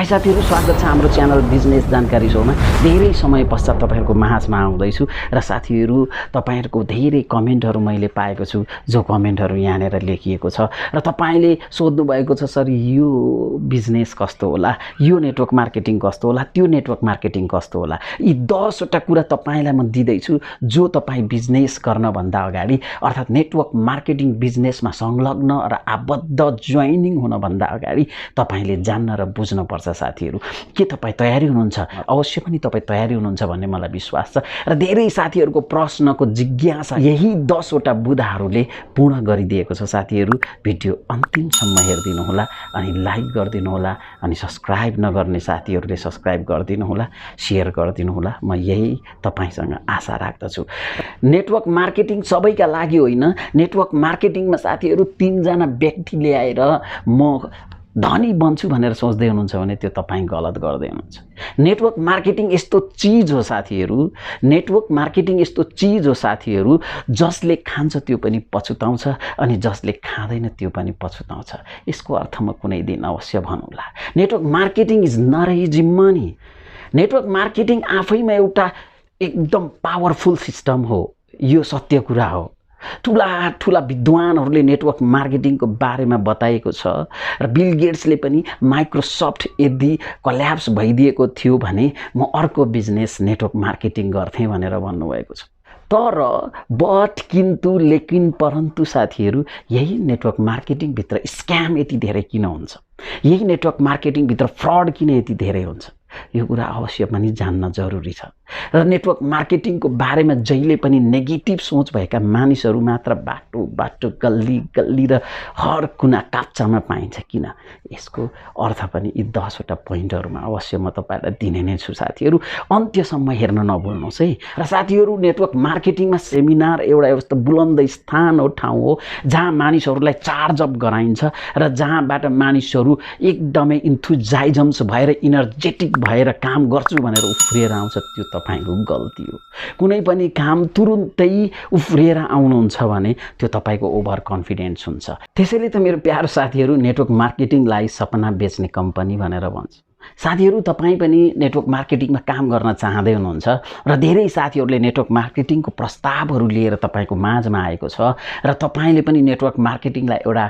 High साथीहरु, स्वागत छ हाम्रो च्यानल बिजनेस जानकारी शोमा। धेरै समय पश्चात तपाईहरुको माझमा आउँदैछु र साथीहरु, तपाईहरुको धेरै कमेन्टहरु मैले पाएको छु, जो कमेन्टहरु यहाँनेर लेखिएको छ र तपाईले सोध्नु भएको छ, सर यो बिजनेस कस्तो होला, यो नेटवर्क मार्केटिङ कस्तो होला, त्यो नेटवर्क मार्केटिङ कस्तो होला। यी 10 वटा कुरा तपाईलाई म दिदै छु, जो तपाई बिजनेस गर्न भन्दा अगाडि, अर्थात नेटवर्क मार्केटिङ बिजनेसमा संलग्न र आबद्ध जोइनिङ हुन भन्दा अगाडि तपाईले जान्न र बुझ्न पर्छ। साथीहरु, के तपाई तयारी हुनुहुन्छ? अवश्य पनि तपाई तयारी हुनुहुन्छ भन्ने मलाई विश्वास छ र धेरै साथीहरुको प्रश्नको जिज्ञासा यही 10 वटा बुदाहरूले पूर्ण गरिदिएको छ। साथीहरु, भिडियो अन्तिमसम्म हेर्दिनु होला अनि लाइक गर्दिनु होला अनि सब्स्क्राइब नगर्ने साथीहरुले सब्स्क्राइब गर्दिनु होला, शेयर गर्दिनु होला। म यही तपाईसँग आशा राख्दछु। नेटवर्क मार्केटिङ सबैका लागि होइन। नेटवर्क मार्केटिङमा साथीहरु 3 जना व्यक्ति ल्याएर म धनी बन्छु भनेर सोच्दै हुनुहुन्छ भने त्यो तपाई गलत गर्दै हुनुहुन्छ। नेटवर्क मार्केटिङ यस्तो चीज हो साथीहरु, नेटवर्क मार्केटिङ यस्तो चीज हो साथीहरु, जसले खान्छ त्यो पनि पछुताउँछ अनि जसले खाँदैन त्यो पनि पछुताउँछ। यसको अर्थ म कुनै दिन अवश्य भनौला। Network marketing is not easy money. Network marketing आफैमा एउटा एकदम पावरफुल सिस्टम हो। यो सत्य कुरा हो। ठुला विद्वानहरूले नेटवर्क मार्केटिङको बारेमा बताएको छ र बिल गेट्सले पनि माइक्रोसफ्ट यदि कोल्याप्स भइदिएको थियो भने म अर्को बिजनेस नेटवर्क मार्केटिङ गर्थेँ भनेर भन्नुभएको छ। तर बट किन्तु लेकिन परन्तु साथीहरु, यही नेटवर्क मार्केटिङ भित्र स्क्याम यति धेरै किन हुन्छ? यही नेटवर्क मार्केटिङ भित्र फ्रड किन यति धेरै हुन्छ? यो कुरा अवश्य पनि जान्न जरुरी छ। र नेटवर्क मार्केटिङको बारेमा जहिले पनि नेगेटिभ सोच भएका मानिसहरू मात्र बाटो गल्ली र हर कुना काप्चामा पाइन्छ। किन? यसको अर्थ पनि यी 10 वटा पोइन्टहरुमा अवश्य म तपाईलाई दिने नै छु। साथीहरु, अन्त्यसम्म हेर्न नभुल्नुहोस् है। र साथीहरु, नेटवर्क मार्केटिङमा सेमिनार एउटा यस्तो बुलन्द स्थान हो, ठाउँ हो जहाँ मानिसहरूलाई चार्ज अप गराइन्छ र जहाँबाट मानिसहरू एकदमै इन्थुजाइजम्स भएर इनर्जेटिक भएर काम गर्छु भनेर उफ्रिएर आउँछ। त्यो तपाईको गल्ती हो। कुनै पनि काम तुरुन्तै उफ्रिएर आउनुहुन्छ भने त्यो तपाईको ओभर कन्फिडेन्स हुन्छ। त्यसैले त मेरो प्यारो साथीहरु, नेटवर्क मार्केटिङलाई सपना बेच्ने कम्पनी भनेर भन्छ। साथीहरु, तपाई पनि नेटवर्क मार्केटिङमा काम गर्न चाहँदै हुनुहुन्छ र धेरै साथीहरुले नेटवर्क मार्केटिङको प्रस्तावहरू लिएर तपाईको माझमा आएको छ र तपाईले पनि नेटवर्क मार्केटिङलाई एउटा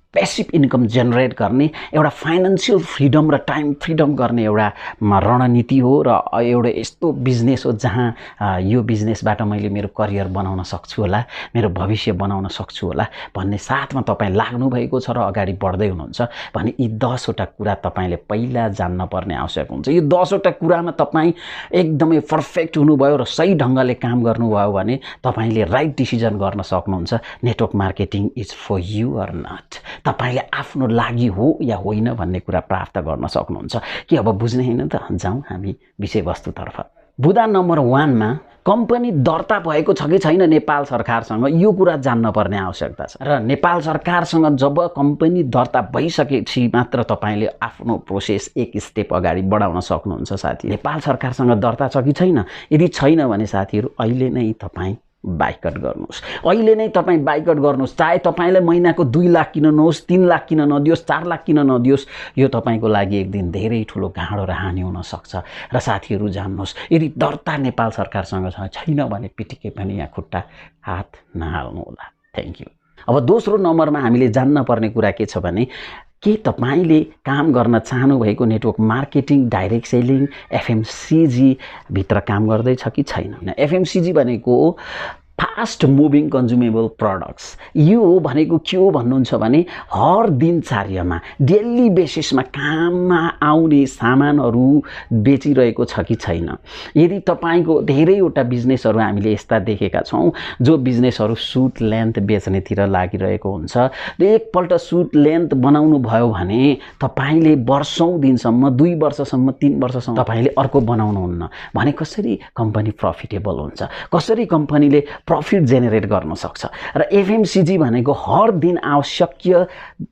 पैसिभ इन्कम जेनेरेट गर्ने, एउटा फाइनान्शियल फ्रिडम र टाइम फ्रिडम गर्ने एउटा रणनीति हो र एउटा यस्तो बिजनेस हो जहाँ यो बिजनेसबाट मैले मेरो करियर बनाउन सक्छु होला, मेरो भविष्य बनाउन सक्छु होला भन्ने साथमा तपाई लाग्नु भएको छ र अगाडि बढ्दै हुनुहुन्छ भने यी 10 वटा कुरा तपाईले पहिला जान्न पर्ने आवश्यक हुन्छ। यो 10 वटा कुरामा तपाई एकदमै परफेक्ट हुनुभयो र सही ढंगले काम गर्नुभयो भने तपाईले राइट डिसिजन गर्न सक्नुहुन्छ। Network marketing is for you or not. तपाईले आफ्नो लागि हो या होइन भन्ने कुरा प्राप्त गर्न सक्नुहुन्छ। के अब बुझ्ने हैन त? जाउँ हामी विषयवस्तुतर्फ। बुदा नम्बर 1 मा कम्पनी दर्ता भएको छ कि छैन नेपाल सरकारसँग, यो कुरा जान्न पर्ने आवश्यकता छ। र नेपाल सरकारसँग जब कम्पनी दर्ता भइसकेपछि मात्र तपाईले आफ्नो प्रोसेस एक स्टेप अगाडि बढाउन सक्नुहुन्छ। साथी, नेपाल सरकारसँग दर्ता छ कि छैन? यदि छैन भने साथीहरु, अहिले नै तपाई बाइकट गर्नुहोस्। अहिले नै तपाई बाइकट गर्नुहोस्। चाहे तपाईले महिनाको 2 लाख किन नहोस्, 3 लाख किन नदियोस्, 4 लाख किन नदियोस्, यो तपाईको लागि एक दिन धेरै ठुलो घाँडो र हानि हुन सक्छ। र साथीहरु, जान्नुहोस्, यदि दर्ता नेपाल सरकारसँग छैन भने पिटिकै पनि यहाँ खुट्टा हात नहाल्नु होला। Thank you. अब दोस्रो नम्बरमा हामीले जान्न पर्ने कुरा के छ भने, के तपाईले काम गर्न चाहनु भएको network marketing, direct selling, FMCG भित्र काम गर्दैछ कि छैन? एफएमसीजी भनेको फास्ट मुभिङ कन्ज्युमेबल प्रोडक्ट्स। यो भनेको के हो भन्नुहुन्छ भने, हर दिनचर्यामा डेली बेसिसमा काममा आउने सामानहरू बेचिरहेको छ कि छैन? यदि तपाईको धेरैवटा बिजनेसहरू हामीले यस्ता देखेका छौं जो बिजनेसहरू सुट लेन्थ बेच्नेतिर लागिरहेको हुन्छ। एकपल्ट सुट लेन्थ बनाउनु भयो भने तपाईले वर्षौं दिनसम्म, 2 वर्षसम्म, 3 वर्षसम्म तपाईले अर्को बनाउनुहुन्न भने कसरी कम्पनी प्रफिटेबल हुन्छ? कसरी कम्पनीले प्रफिट जेनेरेट गर्न सक्छ। र एफएमसीजी भनेको हर दिन आवश्यक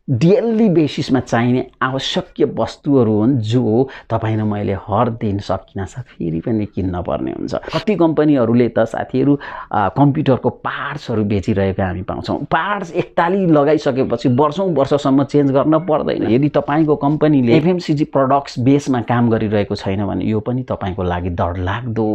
डेली बेसिसमा चाहिने आवश्यक वस्तुहरू हुन् जो तपाईँ र मैले हर दिन सकिनसक फेरि पनि किन्न पर्ने हुन्छ। कति कम्पनीहरूले त साथीहरू कम्प्युटरको पार्ट्सहरू बेचिरहेको हामी पाउँछौँ। पार्ट्स एकताली लगाइसकेपछि वर्षौं चेन्ज गर्न पर्दैन। यदि तपाईँको कम्पनीले एफएमसीजी प्रोडक्ट्स बेसमा काम गरिरहेको छैन भने यो पनि तपाईँको लागि डरलाग्दो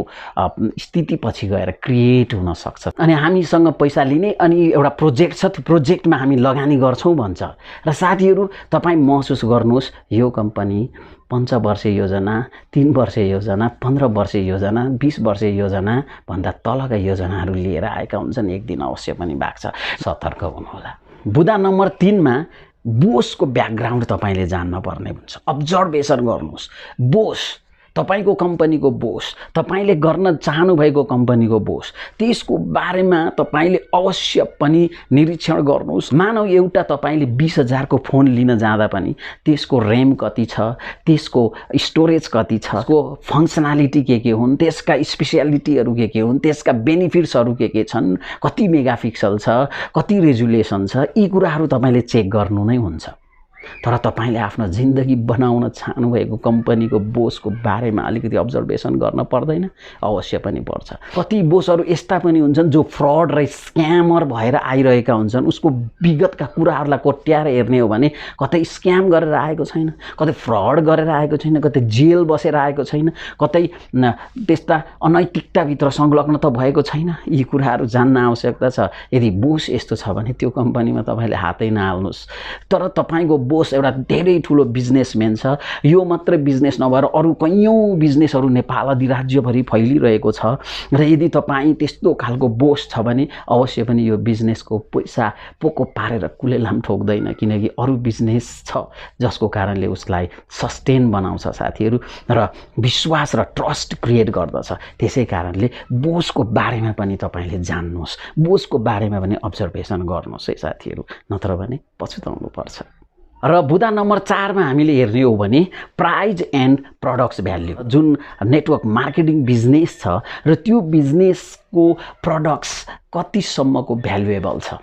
स्थिति पछि गएर क्रिएट हुन सक्छ। अनि हामीसँग पैसा लिने अनि एउटा प्रोजेक्ट छ, त्यो प्रोजेक्टमा हामी लगानी गर्छौँ भन्छ। र साथीहरू तपाईँ महसुस गर्नुहोस्, यो कम्पनी 5 वर्ष योजना, 3 वर्ष योजना, 15 वर्ष योजना, 20 वर्ष योजना भन्दा तलका योजनाहरू लिएर आएका हुन्छन्। एक दिन अवश्य पनि भाग्छ। सतर्क हुनुहोला। बुँदा नम्बर 3 मा बोसको ब्याकग्राउन्ड तपाईले जान्न पर्ने हुन्छ। अब्जर्भेसन गर्नुहोस्। बोस, तपाईको कम्पनीको बोस, तपाईले गर्न चाहनु भएको कम्पनीको बोस, त्यसको बारेमा तपाईले अवश्य पनि निरीक्षण गर्नुहोस्। मानव एउटा तपाईले 20,000 को फोन लिन जाँदा पनि त्यसको र्याम कति छ, त्यसको स्टोरेज कति छ, त्यसको फङ्सनालिटी के हुन्, त्यसका स्पेसियालिटीहरू के हुन्, त्यसका बेनिफिट्सहरू के छन्, कति मेगापिक्सल छ, कति रेजुलेसन छ, यी कुराहरू तपाईले चेक गर्नु नै हुन्छ। तर तपाईले आफ्नो जिन्दगी बनाउन चाहनु भएको कम्पनीको बोसको बारेमा अलिकति अब्जर्भेसन गर्न पर्दैन? अवश्य पनि पर्छ। कति बोसहरू यस्ता पनि हुन्छन् जो फ्रड र स्क्यामर भएर आइरहेका हुन्छन्। उसको विगतका कुराहरूलाई कोट्याएर हेर्ने हो भने कतै स्क्याम गरेर आएको छैन, कतै फ्रड गरेर आएको छैन, कतै जेल बसेर आएको छैन, कतै त्यस्ता अनैतिकताभित्र संलग्न त भएको छैन। यी कुराहरू जान्न आवश्यकता छ। यदि बोस यस्तो छ भने त्यो कम्पनीमा तपाईले हातै नहाल्नुहोस्। तर तपाईको बोस एउटा धेरै ठुलो बिजनेसम्यान छ। यो मात्र बिजनेस नभएर अरु कैयौं बिजनेसहरू नेपाल अधिराज्यभरि फैलिरहेको छ। र यदि तपाईँ त्यस्तो खालको बोस छ भने अवश्य पनि यो बिजनेसको पैसा पोको पारेर कुलेलाम ठोक्दैन, किनकि अरु बिजनेस छ जसको कारणले उसलाई सस्टेन बनाउँछ साथीहरू, र विश्वास र ट्रस्ट क्रिएट गर्दछ। त्यसै कारणले बोसको बारेमा पनि तपाईले जान्नुहोस्, बोसको बारेमा पनि अब्जर्भेसन गर्नुहोस् है साथीहरू, नत्र भने पछुताउनु पर्छ। र बुँदा नम्बर 4 मा हामीले हेर्ने हो भने प्राइज एन्ड प्रोडक्ट्स भ्याल्यु। जुन नेटवर्क मार्केटिङ बिजनेस छ र त्यो बिजनेसको प्रोडक्ट्स कतिसम्मको भ्यालुएबल छ,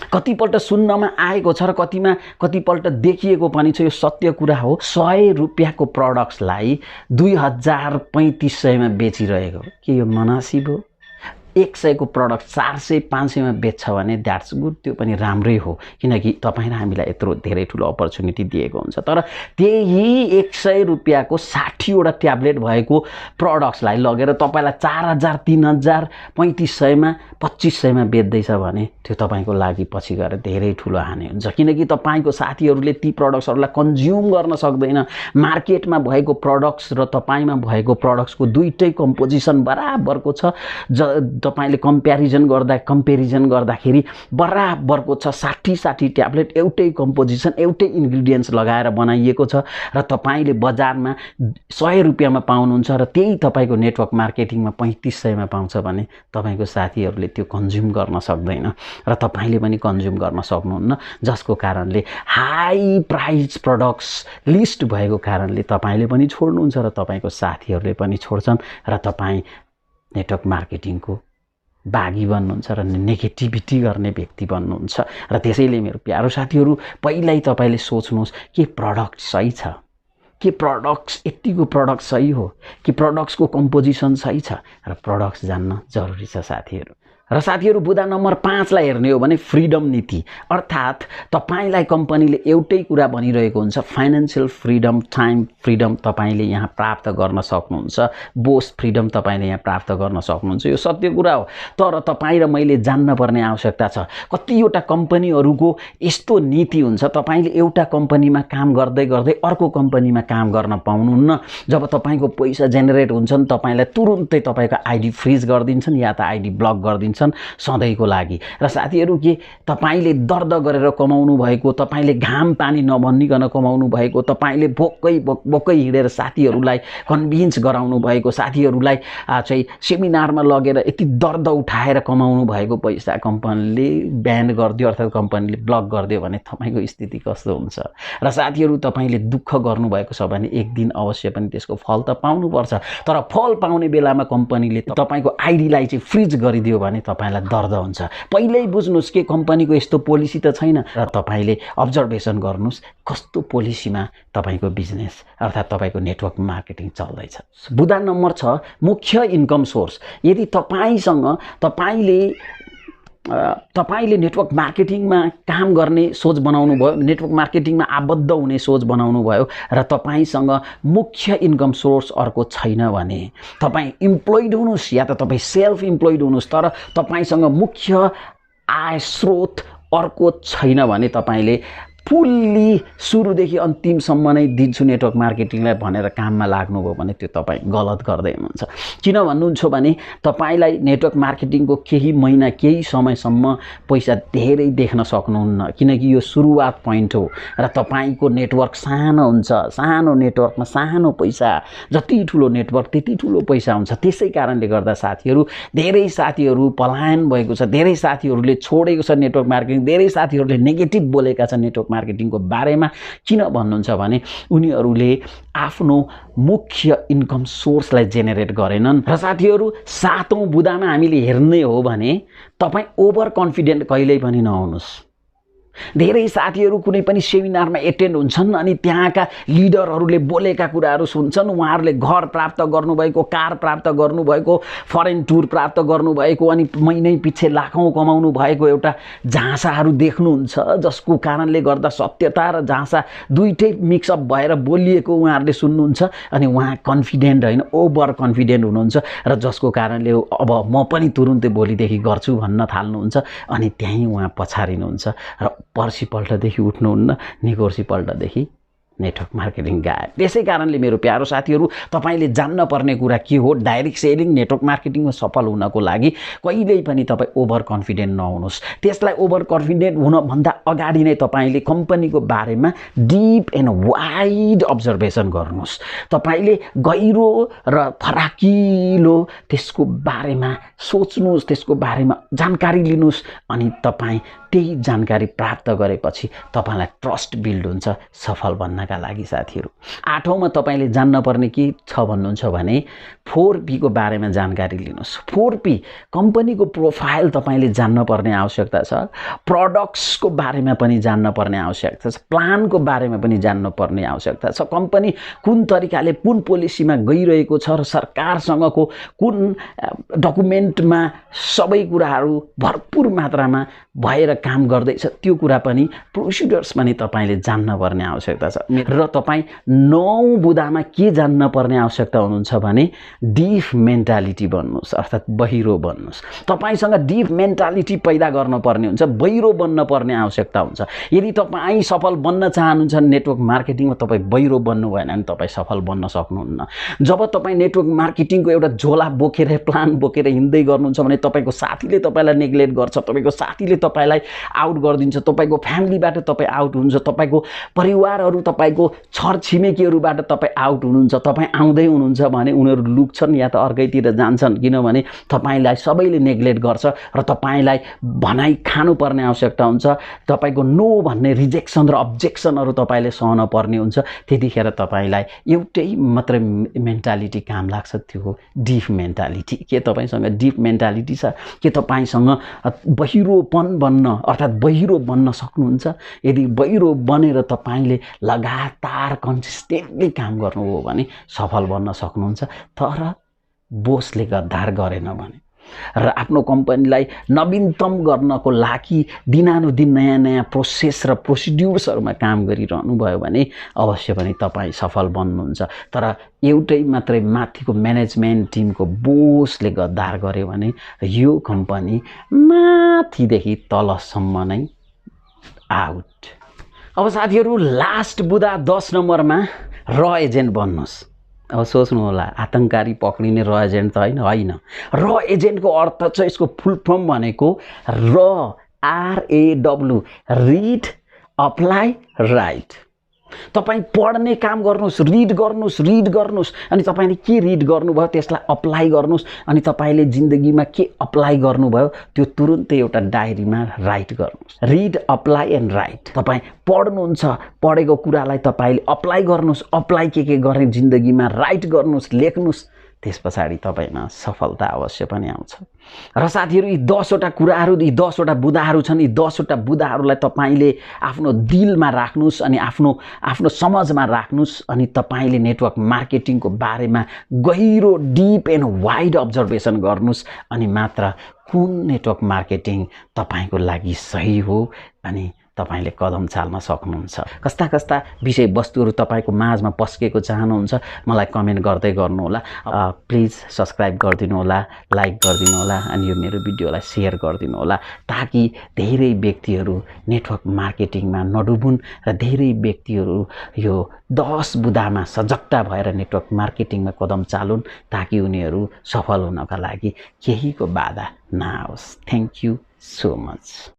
कतिपल्ट सुन्नमा आएको छ र कतिपल्ट देखिएको पनि छ। यो सत्य कुरा हो। 100 रुपैयाँको प्रोडक्ट्सलाई 2035 मा बेचिरहेको के यो मुनासिब हो? 100 को प्रोडक्ट 400-500 मा बेच्छ भने द्याट्स गुड, त्यो पनि राम्रै हो, किनकि तपाईँ र हामीलाई यत्रो धेरै ठुलो अपर्च्युनिटी दिएको हुन्छ। तर त्यही 100 रुपैयाँको 60 वटा ट्याब्लेट भएको प्रोडक्ट्सलाई लगेर तपाईलाई 4000, 3000, 3500 मा 2500 मा बेच्दैछ भने त्यो तपाईको लागि पछि गएर धेरै ठुलो हानि हुन्छ, किनकि तपाईको साथीहरूले ती प्रोडक्ट्सहरूलाई कन्ज्युम गर्न सक्दैन। मार्केटमा भएको प्रोडक्ट्स र तपाईमा भएको प्रोडक्ट्सको दुईटै कम्पोजिसन बराबरको छ। तपाईले कम्प्यारिजन गर्दाखेरि बराबरको छ। 60 ट्याब्लेट एउटै कम्पोजिसन, एउटै इन्ग्रेडियन्ट्स लगाएर बनाइएको छ र तपाईले बजारमा 100 रुपैयाँमा पाउनुहुन्छ र त्यही तपाईको नेटवर्क मार्केटिङमा 3500 मा पाउँछ भने तपाईको साथीहरूले त्यो कन्ज्युम गर्न सक्दैन र तपाईले पनि कन्ज्युम गर्न सक्नुहुन्न, जसको कारणले हाई प्राइस प्रोडक्ट्स लिस्ट भएको कारणले तपाईले पनि छोड्नुहुन्छ र तपाईको साथीहरूले पनि छोड्छन् र तपाईँ नेटवर्क मार्केटिङको बागी बन्नुहुन्छ र नेगेटिभिटी गर्ने व्यक्ति बन्नुहुन्छ। र त्यसैले मेरो प्यारो साथीहरू, पहिल्यै तपाईले सोच्नुहोस् के प्रोडक्ट सही छ, के प्रोडक्ट्स यतिको प्रोडक्ट सही हो, कि प्रोडक्ट्सको कम्पोजिसन सही छ, र प्रोडक्ट्स जान्न जरुरी छ साथीहरू। र साथीहरू बुँदा नम्बर 5 लाई हेर्ने हो भने फ्रीडम नीति, अर्थात् तपाईलाई कम्पनीले एउटै कुरा भनिरहेको हुन्छ, फाइनान्शियल फ्रीडम, टाइम फ्रीडम तपाईले यहाँ प्राप्त गर्न सक्नुहुन्छ, बोस फ्रीडम तपाईले यहाँ प्राप्त गर्न सक्नुहुन्छ। यो सत्य कुरा हो। तर तपाईँ र मैले जान्न पर्ने आवश्यकता छ। कतिवटा कम्पनीहरूको यस्तो नीति हुन्छ, तपाईले एउटा कम्पनीमा काम गर्दै गर्दै अर्को कम्पनीमा काम गर्न पाउनुहुन्न। जब तपाईको पैसा जेनेरेट हुन्छ नि, तपाईलाई तुरुन्तै तपाईको आईडी फ्रीज गरिदिन्छन् या त आईडी ब्लक गरिदिन्छन् हुन्छन् सधैँको लागि। र साथीहरू के तपाईले दर्द गरेर कमाउनु भएको, तपाईले घाम पानी नभन्निकन कमाउनु भएको, तपाईले बोक्कै हिँडेर साथीहरूलाई कन्भिन्स गराउनु भएको, साथीहरूलाई चाहिँ सेमिनारमा लगेर यति दर्द उठाएर कमाउनु भएको पैसा कम्पनीले ब्यान गरिदियो अर्थात् कम्पनीले ब्लक गरिदियो भने तपाईको स्थिति कस्तो हुन्छ? र साथीहरू तपाईले दुःख गर्नुभएको छ भने एक दिन अवश्य पनि त्यसको फल त पाउनुपर्छ। तर फल पाउने बेलामा कम्पनीले तपाईको आइडीलाई चाहिँ फ्रिज गरिदियो भने तपाईलाई दर्द हुन्छ। पहिल्यै बुझ्नुस् के कम्पनीको यस्तो पोलिसी त छैन र तपाईले अब्जर्भेसन गर्नुस् कस्तो पोलिसीमा तपाईको बिजनेस अर्थात् तपाईको नेटवर्क मार्केटिङ चल्दैछ। बुदा नम्बर 6 मुख्य इन्कम सोर्स। यदि तपाईले नेटवर्क मार्केटिङमा काम गर्ने सोच बनाउनु भयो, नेटवर्क मार्केटिङमा आबद्ध हुने सोच बनाउनु भयो र तपाईसँग मुख्य इन्कम सोर्स अर्को छैन भने तपाई इम्प्लोइड हुनुस् या त तपाई सेल्फ इम्प्लोइड हुनुस्, तर तपाईसँग मुख्य आय स्रोत अर्को छैन भने तपाईले फुल्ली सुरुदेखि अन्तिमसम्म नै दिन्छु नेटवर्क मार्केटिङलाई भनेर काममा लाग्नुभयो भने त्यो तपाईँ गलत गर्दै हुनुहुन्छ। किन भन्नुहुन्छ भने तपाईलाई नेटवर्क मार्केटिङको केही महिना केही समयसम्म पैसा धेरै देख्न सक्नुहुन्न, किनकि यो सुरुवात पोइन्ट हो र तपाईको नेटवर्क सानो हुन्छ। सानो नेटवर्कमा सानो पैसा, जति ठुलो नेटवर्क त्यति ठुलो पैसा हुन्छ। त्यसै कारणले गर्दा साथीहरू, धेरै साथीहरू पलायन भएको छ, धेरै साथीहरूले छोडेको छ नेटवर्क मार्केटिङ, धेरै साथीहरूले नेगेटिभ बोलेका छन् नेटवर्क मार्केटिङको बारेमा। किन भन्नुहुन्छ भने उनीहरूले आफ्नो मुख्य इन्कम सोर्सलाई जेनेरेट गरेनन्। र साथीहरू, 7औं बुदामा हामीले हेर्ने हो भने तपाई ओभर कन्फिडेन्ट कहिल्यै पनि नहुनुस्। धेरै साथीहरू कुनै पनि सेमिनारमा एटेन्ड हुन्छन् अनि त्यहाँका लिडरहरूले बोलेका कुराहरू सुन्छन्। उहाँहरूले घर प्राप्त गर्नुभएको, कार प्राप्त गर्नुभएको, फरेन टुर प्राप्त गर्नुभएको अनि महिनै पछि लाखौं कमाउनु भएको एउटा झाँसाहरू देख्नुहुन्छ, जसको कारणले गर्दा सत्यता र झाँसा दुईटै मिक्सअप भएर बोलिएको उहाँहरूले सुन्नुहुन्छ अनि उहाँ कन्फिडेन्ट होइन, ओभर कन्फिडेन्ट हुनुहुन्छ र जसको कारणले अब म पनि तुरुन्तै भोलिदेखि गर्छु भन्न थाल्नुहुन्छ अनि त्यहीँ उहाँ पछारिनुहुन्छ र पर्सिपल्टदेखि उठ्नुहुन्न, निकोर्सिपल्टदेखि नेटवर्क मार्केटिङ गायब। त्यसै कारणले मेरो प्यारो साथीहरू, तपाईले जान्न पर्ने कुरा के हो? डाइरेक्ट सेलिङ नेटवर्क मार्केटिङमा सफल हुनको लागि कहिल्यै पनि तपाईँ ओभर कन्फिडेन्ट नहुनुहोस्। त्यसलाई ओभर कन्फिडेन्ट हुनभन्दा अगाडि नै तपाईले कम्पनीको बारेमा डिप एन्ड वाइड अब्जर्भेसन गर्नुहोस्। तपाईले गहिरो र फराकिलो त्यसको बारेमा सोच्नुहोस्, त्यसको बारेमा जानकारी लिनुहोस् अनि तपाईँ त्यही जानकारी प्राप्त गरेपछि तपाईलाई ट्रस्ट बिल्ड हुन्छ सफल बन्नका लागि। साथीहरू, 8औंमा तपाईले जान्न पर्ने के छ भन्नुहुन्छ भने 4P को बारेमा जानकारी लिनुहोस्। 4P कम्पनीको प्रोफाइल तपाईले जान्न पर्ने आवश्यकता छ, प्रोडक्ट्सको बारेमा पनि जान्न पर्ने आवश्यकता छ, प्लानको बारेमा पनि जान्न पर्ने आवश्यकता छ, कम्पनी कुन तरिकाले कुन पोलिसीमा गइरहेको छ र सरकारसँगको कुन डकुमेन्टमा सबै कुराहरू भरपुर मात्रामा भएर काम गर्दैछ त्यो कुरा पनि, प्रोसिड्युर्स पनि तपाईले जान्न पर्ने आवश्यकता छ। र तपाईँ 9 बुदामा के जान्न पर्ने आवश्यकता हुनुहुन्छ भने डीप मेन्टालिटी बन्नुहोस् अर्थात् बहिरो बन्नुहोस्। तपाईसँग डीप मेन्टालिटी पैदा गर्न पर्ने हुन्छ, बहिरो बन्न पर्ने आवश्यकता हुन्छ। यदि तपाईँ सफल बन्न चाहनुहुन्छ नेटवर्क मार्केटिङमा तपाईँ बहिरो बन्नु भएन भने तपाईँ सफल बन्न सक्नुहुन्न। जब तपाईँ नेटवर्क मार्केटिङको एउटा झोला बोकेर प्लान बोकेर हिँड्दै गर्नुहुन्छ भने तपाईको साथीले तपाईलाई नेग्लेक्ट गर्छ, तपाईको साथीले तपाईलाई आउट गरिदिन्छ, तपाईको फ्यामिलीबाट तपाईँ आउट हुनुहुन्छ, तपाईको परिवारहरू, तपाईको छरछिमेकीहरूबाट तपाईँ आउट हुनुहुन्छ। तपाईँ आउँदै हुनुहुन्छ भने उनीहरू लुक्छन् या त अर्कैतिर जान्छन्, किनभने तपाईलाई सबैले नेग्लेक्ट गर्छ र तपाईलाई भनाइ खानुपर्ने आवश्यकता हुन्छ। तपाईको नो भन्ने रिजेक्सन र अब्जेक्सनहरू तपाईले सहन पर्ने हुन्छ। त्यतिखेर तपाईलाई एउटै मात्रै मेन्टालिटी काम लाग्छ, त्यो हो डीप मेन्टालिटी। के तपाईसँग डीप मेन्टालिटी छ? के तपाईसँग बहिरोपन बन्न अर्थात् बहिरो बन्न सक्नुहुन्छ? यदि बहिरो बनेर तपाईले लगातार कन्सिस्टेन्टली काम गर्नुभयो भने सफल बन्न सक्नुहुन्छ। तर बोसले गद्दार गरेन भने र आफ्नो कम्पनीलाई नवीनतम गर्नको लागि दिनानुदिन नयाँ नयाँ प्रोसेस र प्रोसिड्युर्सहरूमा काम गरिरहनु भयो भने अवश्य पनि तपाईँ सफल बन्नुहुन्छ। तर एउटै मात्रै माथिको म्यानेजमेन्ट टिमको बोसले गद्दार गर्यो भने यो कम्पनी माथिदेखि तलसम्म नै आउट। अब साथीहरू, लास्ट बुदा 10 नम्बरमा र एजेन्ट बन्नुहोस्। अब सोच्नु होला आतंककारी पक्रिने र एजेन्ट त होइन र एजेन्टको अर्थ चाहिँ यसको फुल फर्म भनेको RAW रिड अप्लाई राइट। तपाईँ पढ्ने काम गर्नुहोस्, रिड गर्नुहोस् अनि तपाईँले के रिड गर्नुभयो त्यसलाई अप्लाई गर्नुहोस् अनि तपाईँले जिन्दगीमा के अप्लाई गर्नुभयो त्यो तुरुन्तै एउटा डायरीमा राइट गर्नुहोस्। Read apply and write. तपाईँ पढ्नुहुन्छ, पढेको कुरालाई तपाईँले अप्लाई गर्नुहोस्, अप्लाई के गर्ने जिन्दगीमा राइट गर्नुहोस्, लेख्नुहोस्। त्यस पछाडि तपाईँमा सफलता अवश्य पनि आउँछ। र साथीहरू यी 10वटा कुराहरू, यी 10वटा बुदाहरू छन्। यी 10वटा बुदाहरूलाई तपाईँले आफ्नो दिलमा राख्नुहोस् अनि आफ्नो समझमा राख्नुहोस् अनि तपाईँले नेटवर्क मार्केटिङको बारेमा गहिरो डिप एन्ड वाइड अब्जर्भेसन गर्नुहोस् अनि मात्र कुन नेटवर्क मार्केटिङ तपाईँको लागि सही हो अनि तपाईले कदम चाल्न सक्नुहुन्छ। कस्ता विषयवस्तुहरू तपाईँको माझमा पस्केको चाहनुहुन्छ मलाई कमेन्ट गर्दै गर्नुहोला। प्लिज सब्स्क्राइब गरिदिनु होला, लाइक गरिदिनु होला अनि यो मेरो भिडियोलाई सेयर गरिदिनु होला ताकि धेरै व्यक्तिहरू नेटवर्क मार्केटिङमा नडुबुन् र धेरै व्यक्तिहरू यो 10 बुदामा सजगता भएर नेटवर्क मार्केटिङमा कदम चालुन् ताकि उनीहरू सफल हुनका लागि केहीको बाधा नआओस्। Thank you so much.